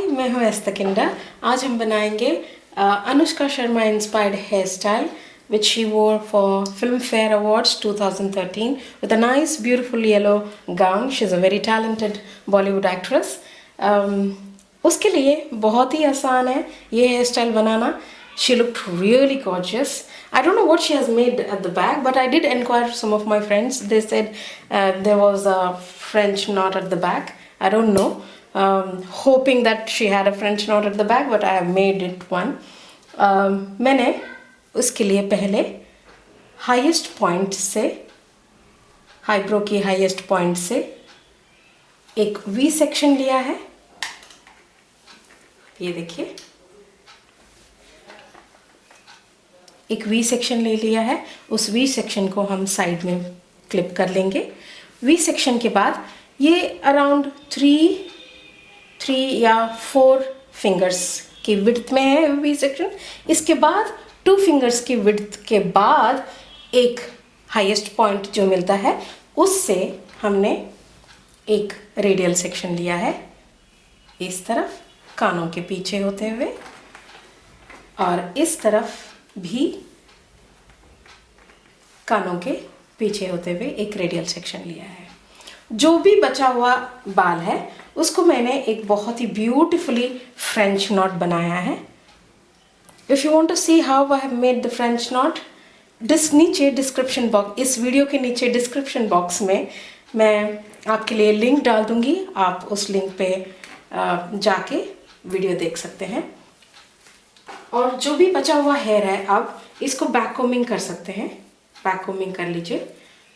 हाय, मैं हूँ एस्तकिंडा। आज हम बनाएंगे Anushka Sharma inspired hair style which she wore for Filmfare Awards 2013 with a nice beautiful yellow gown. She's a very talented Bollywood actress. उसके लिए बहुत ही आसान है ये हेयर स्टाइल बनाना. She looked really gorgeous. I don't know what she has made at the back, but I did inquire some of my friends. They said there was a French knot at the back. I don't know. Hoping that she had a French knot at the back, but I have made it one. मैंने उसके लिए पहले highest point से, हाईब्रो की highest point से एक we section लिया है. ये देखिए, एक वी सेक्शन ले लिया है. उस वी सेक्शन को हम साइड में क्लिप कर लेंगे. वी सेक्शन के बाद ये अराउंड 3 या 4 फिंगर्स की विड्थ में है वी सेक्शन. इसके बाद 2 फिंगर्स की विड्थ के बाद एक हाईएस्ट पॉइंट जो मिलता है उससे हमने एक रेडियल सेक्शन लिया है इस तरफ कानों के पीछे होते हुए, और इस तरफ भी कानों के पीछे होते हुए एक रेडियल सेक्शन लिया है. जो भी बचा हुआ बाल है उसको मैंने एक बहुत ही ब्यूटीफुली फ्रेंच नॉट बनाया है. If you want to see how I have made the French knot, नीचे डिस्क्रिप्शन बॉक्स, इस वीडियो के नीचे डिस्क्रिप्शन बॉक्स में मैं आपके लिए लिंक डाल दूंगी. आप उस लिंक पे जाके वीडियो देख सकते हैं. और जो भी बचा हुआ हेयर है, आप इसको बैक कोमिंग कर सकते हैं. बैक कोमिंग कर लीजिए.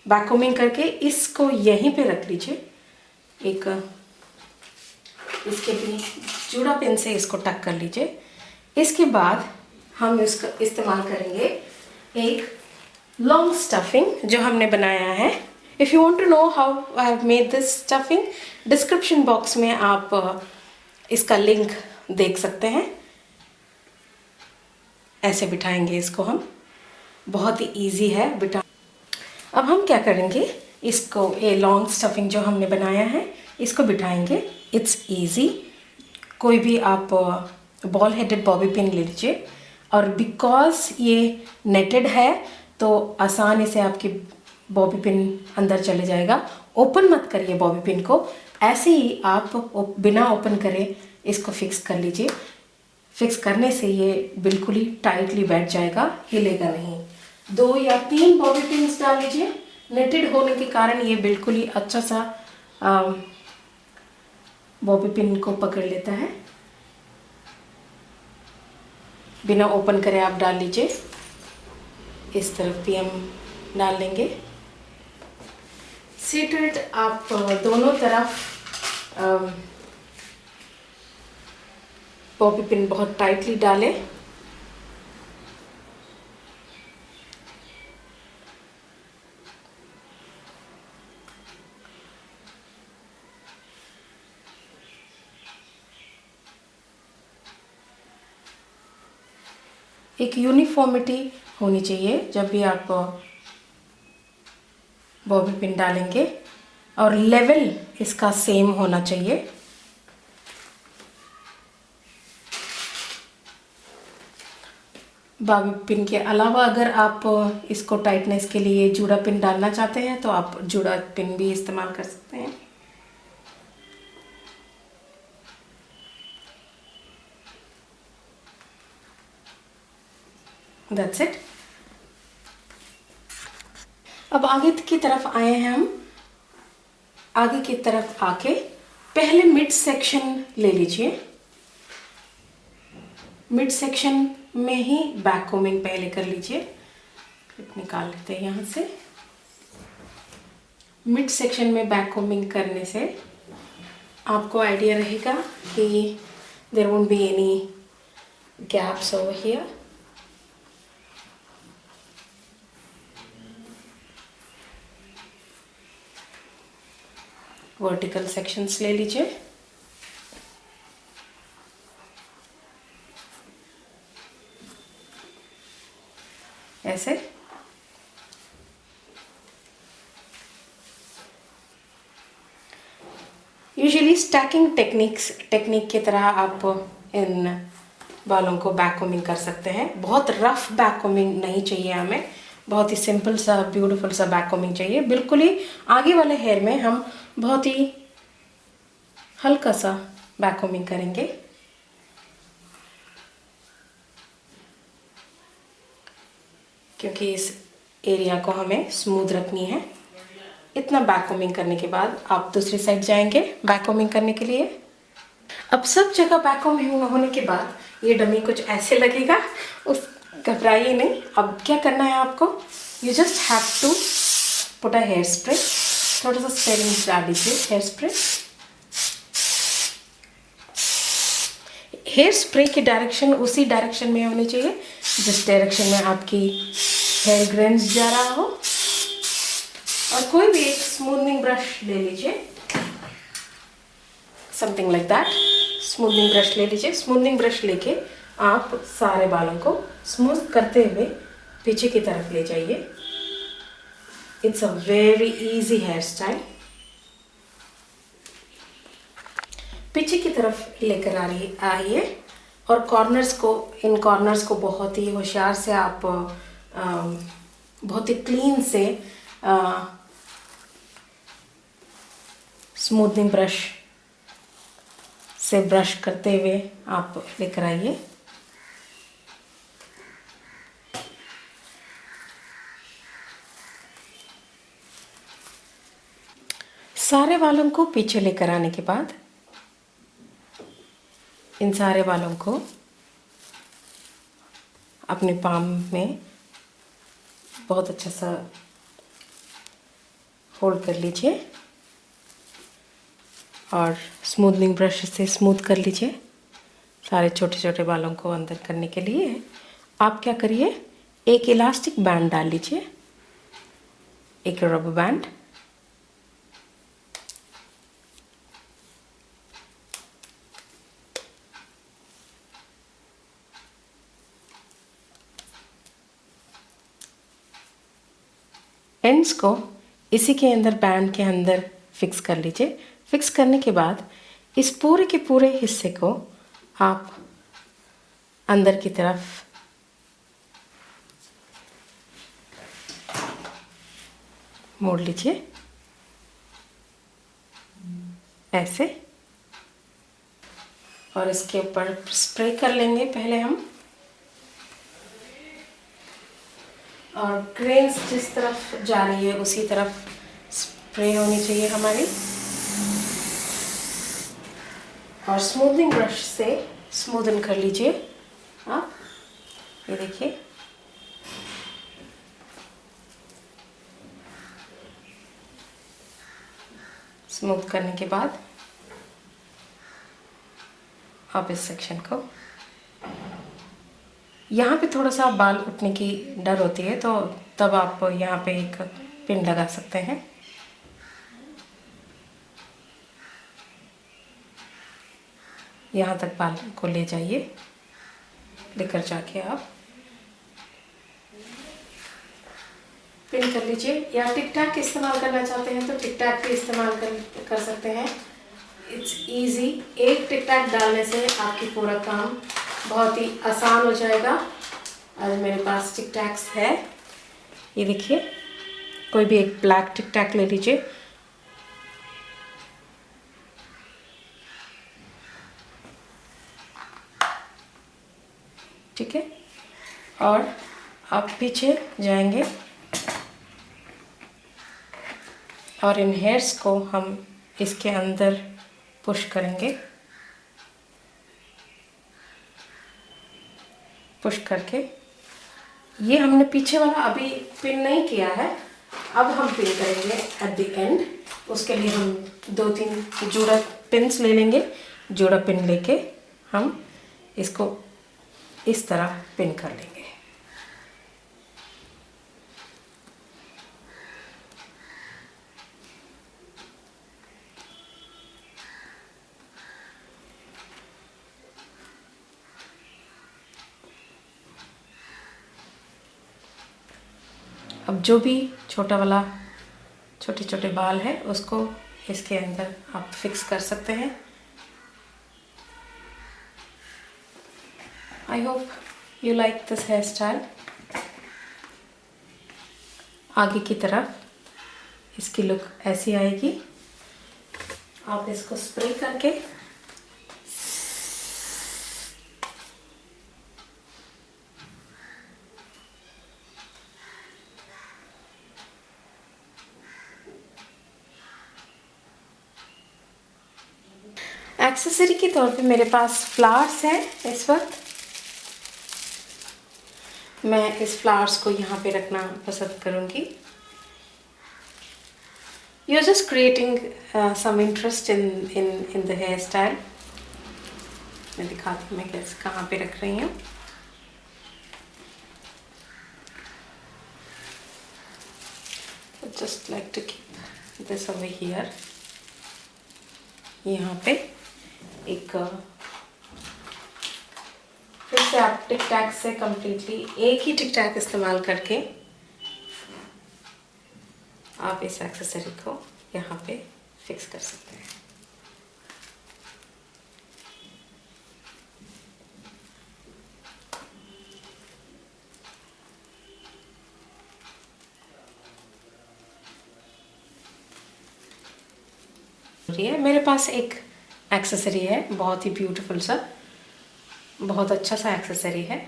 बैक कोमिंग करके इसको यहीं पे रख लीजिए. एक इसके भी जूड़ा पिन से इसको टक कर लीजिए. इसके बाद हम इसका इस्तेमाल करेंगे एक लॉन्ग स्टफिंग जो हमने बनाया है. If you want to know how I have made this stuffing, description box में आप इसका लिंक देख सकते हैं. ऐसे बिठाएंगे इसको हम, बहुत ही ईजी है बिठा. अब हम क्या करेंगे, इसको ये लॉन्ग स्टफिंग जो हमने बनाया है इसको बिठाएंगे. It's easy. कोई भी आप बॉल हेडेड बॉबी पिन ले लीजिए, और बिकॉज ये नेटेड है तो आसानी से आपकी बॉबी पिन अंदर चले जाएगा. ओपन मत करिए बॉबी पिन को, ऐसे ही आप बिना ओपन करे इसको फिक्स कर लीजिए. फिक्स करने से ये बिल्कुल ही टाइटली बैठ जाएगा, हिलेगा नहीं. 2 या 3 बॉबी पिन्स डाल लीजिए. नेटेड होने के कारण ये बिल्कुल ही अच्छा सा बॉबी पिन को पकड़ लेता है. बिना ओपन करे आप डाल लीजिए. इस तरफ भी हम डाल लेंगे. सीटेड आप दोनों तरफ बॉबी पिन बहुत टाइटली डालें. एक यूनिफॉर्मिटी होनी चाहिए जब भी आप बॉबी पिन डालेंगे, और लेवल इसका सेम होना चाहिए. बॉबी पिन के अलावा अगर आप इसको टाइटनेस के लिए जूड़ा पिन डालना चाहते हैं तो आप जूड़ा पिन भी इस्तेमाल कर सकते हैं. That's it. अब आगे की तरफ आए हैं हम. आगे की तरफ आके पहले मिड सेक्शन ले लीजिए. मिड सेक्शन में ही बैक कोमिंग पहले कर लीजिए. क्लिप निकाल लेते हैं यहाँ से. मिड सेक्शन में बैक कोमिंग करने से आपको आइडिया रहेगा कि there won't be any gaps over here. Vertical sections ले लीजिए. ऐसे. यूजुअली स्टैकिंग टेक्निक की तरह आप इन बालों को बैक कोमिंग कर सकते हैं। बहुत रफ बैक कोमिंग नहीं चाहिए हमें, बहुत ही सिंपल सा ब्यूटीफुल सा बैक कोमिंग चाहिए। बिल्कुल ही आगे वाले हेयर में हम बहुत ही हल्का सा बैक कोमिंग करेंगे। क्योंकि इस एरिया को हमें स्मूथ रखनी है। इतना बैक कोमिंग करने के बाद आप दूसरी साइड जाएंगे बैक कोमिंग करने के लिए। अब सब जगह बैक कोमिंग होने के बाद ये डमी कुछ ऐसे लगेगा, उस घबराइए नहीं। अब क्या करना है आपको, you just have to put a hair spray. थोड़ा सा स्प्रेइंग डाल दीजिए हेयर स्प्रे। हेयर स्प्रे की डायरेक्शन उसी डायरेक्शन में होनी चाहिए जिस डायरेक्शन में आपकी हेयर ग्रेन्स जा रहा हो। और कोई भी एक स्मूथनिंग ब्रश ले लीजिए, something like that. Smoothening brush ले लीजिए। स्मूथनिंग ब्रश लेके आप सारे बालों को स्मूथ करते हुए पीछे की तरफ ले जाइए। It's a very easy hair style. पीछे की तरफ लेकर आइए और इन कॉर्नर्स को बहुत ही होशियार से आप बहुत ही क्लीन से स्मूथनिंग ब्रश से ब्रश करते हुए आप लेकर आइए। सारे बालों को पीछे लेकर आने के बाद इन सारे बालों को अपने पाम में बहुत अच्छा सा होल्ड कर लीजिए और स्मूथनिंग ब्रश से स्मूथ कर लीजिए। सारे छोटे छोटे बालों को अंदर करने के लिए आप क्या करिए, एक इलास्टिक बैंड डाल लीजिए, एक रबर बैंड। एंड्स को इसी के अंदर बैंड के अंदर फिक्स कर लीजिए। फिक्स करने के बाद इस पूरे के पूरे हिस्से को आप अंदर की तरफ मोड़ लीजिए ऐसे, और इसके ऊपर स्प्रे कर लेंगे पहले हम। और ग्रेन्स जिस तरफ जा रही है उसी तरफ स्प्रे होनी चाहिए हमारी। और स्मूथनिंग ब्रश से स्मूदन कर लीजिए आप। ये देखिए, स्मूथ करने के बाद आप इस सेक्शन को, यहाँ पे थोड़ा सा बाल उठने की डर होती है तो तब आप यहाँ पे एक पिन लगा सकते हैं। यहाँ तक बाल को ले जाइए, लेकर जाके आप पिन कर लीजिए। या टिक टैक इस्तेमाल करना चाहते हैं तो टिक टैक भी इस्तेमाल कर सकते हैं। It's easy. एक टिक टैक डालने से आपकी पूरा काम बहुत ही आसान हो जाएगा। और मेरे पास टिक टैक्स है, ये देखिए। कोई भी एक ब्लैक टिक टैक ले लीजिए। ठीक है, और आप पीछे जाएंगे और इन हेयर्स को हम इसके अंदर पुश करेंगे। पुश करके ये हमने पीछे वाला अभी पिन नहीं किया है, अब हम पिन करेंगे एट द एंड। उसके लिए हम 2-3 जोड़ा पिन्स ले लेंगे। जोड़ा पिन लेके हम इसको इस तरह पिन कर लेंगे। अब जो भी छोटा वाला छोटे छोटे बाल है उसको इसके अंदर आप फिक्स कर सकते हैं। I hope you like this hair style. आगे की तरफ इसकी लुक ऐसी आएगी। आप इसको स्प्रे करके एक्सेसरी के तौर पे मेरे पास फ्लावर्स हैं। इस वक्त मैं इस फ्लावर्स को यहाँ पे रखना पसंद करूँगी। You're just creating some interest in the hairstyle. मैं दिखाती हूँ मैं कैसे कहाँ पे रख रही हूँ। Just like to keep this over here. यहाँ पे एक फिर से आप टिक टैक से कम्प्लीटली एक ही टिक टैक इस्तेमाल करके आप इस एक्सेसरी को यहाँ पे फिक्स कर सकते हैं। मेरे पास एक एक्सेसरी है, बहुत ही ब्यूटीफुल सा, बहुत अच्छा सा एक्सेसरी है।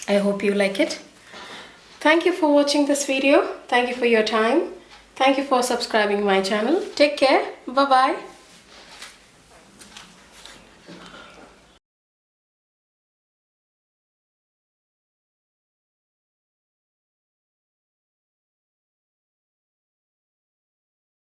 I hope you like it. Thank you for watching this video. Thank you for your time. Thank you for subscribing my channel. Take care. Bye bye.